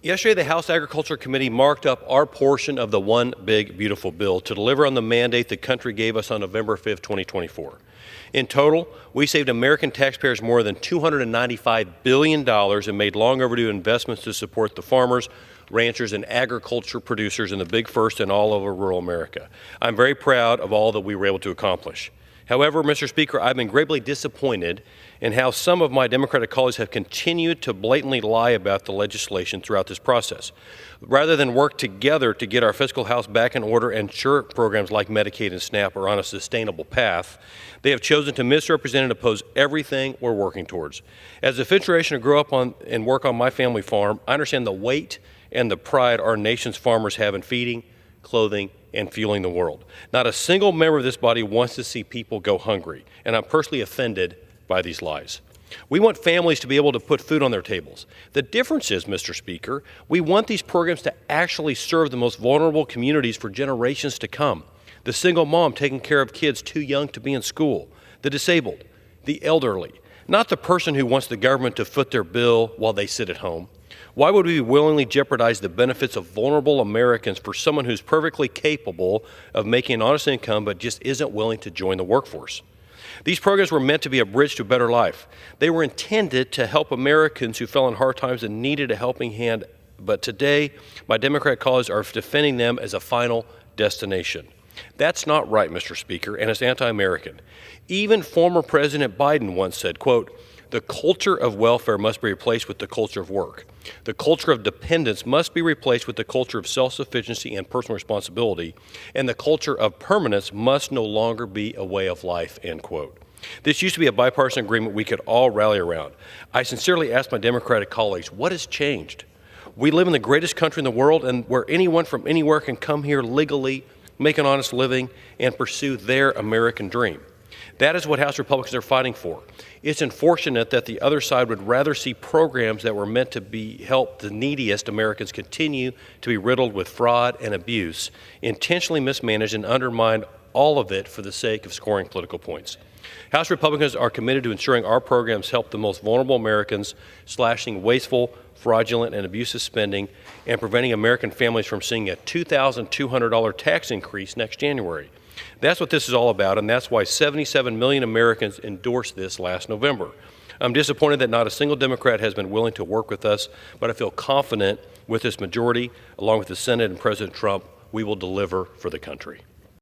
Yesterday, the House Agriculture Committee marked up our portion of the One Big Beautiful Bill to deliver on the mandate the country gave us on November 5, 2024. In total, we saved American taxpayers more than $295 billion and made long overdue investments to support the farmers, ranchers, and agriculture producers in the Big First and all over rural America. I'm very proud of all that we were able to accomplish. However, Mr. Speaker, I've been greatly disappointed in how some of my Democratic colleagues have continued to blatantly lie about the legislation throughout this process. Rather than work together to get our fiscal house back in order and ensure programs like Medicaid and SNAP are on a sustainable path, they have chosen to misrepresent and oppose everything we're working towards. As a fifth generation to grow up on and work on my family farm, I understand the weight and the pride our nation's farmers have in feeding, clothing, and fueling the world. Not a single member of this body wants to see people go hungry, and I'm personally offended by these lies. We want families to be able to put food on their tables. The difference is, Mr. Speaker, we want these programs to actually serve the most vulnerable communities for generations to come. The single mom taking care of kids too young to be in school, the disabled, the elderly, not the person who wants the government to foot their bill while they sit at home. Why would we willingly jeopardize the benefits of vulnerable Americans for someone who's perfectly capable of making an honest income but just isn't willing to join the workforce? These programs were meant to be a bridge to a better life. They were intended to help Americans who fell in hard times and needed a helping hand, but today my Democrat colleagues are defending them as a final destination. That's not right, Mr. Speaker, and it's anti-American. Even former President Biden once said, quote, "The culture of welfare must be replaced with the culture of work. The culture of dependence must be replaced with the culture of self-sufficiency and personal responsibility, and the culture of permanence must no longer be a way of life," end quote. This used to be a bipartisan agreement we could all rally around. I sincerely ask my Democratic colleagues, what has changed? We live in the greatest country in the world, and where anyone from anywhere can come here legally, make an honest living, and pursue their American dream. That is what House Republicans are fighting for. It's unfortunate that the other side would rather see programs that were meant to help the neediest Americans continue to be riddled with fraud and abuse, intentionally mismanaged and undermined, all of it for the sake of scoring political points. House Republicans are committed to ensuring our programs help the most vulnerable Americans, slashing wasteful, fraudulent, and abusive spending, and preventing American families from seeing a $2,200 tax increase next January. That's what this is all about, and that's why 77 million Americans endorsed this last November. I'm disappointed that not a single Democrat has been willing to work with us, but I feel confident with this majority, along with the Senate and President Trump, we will deliver for the country.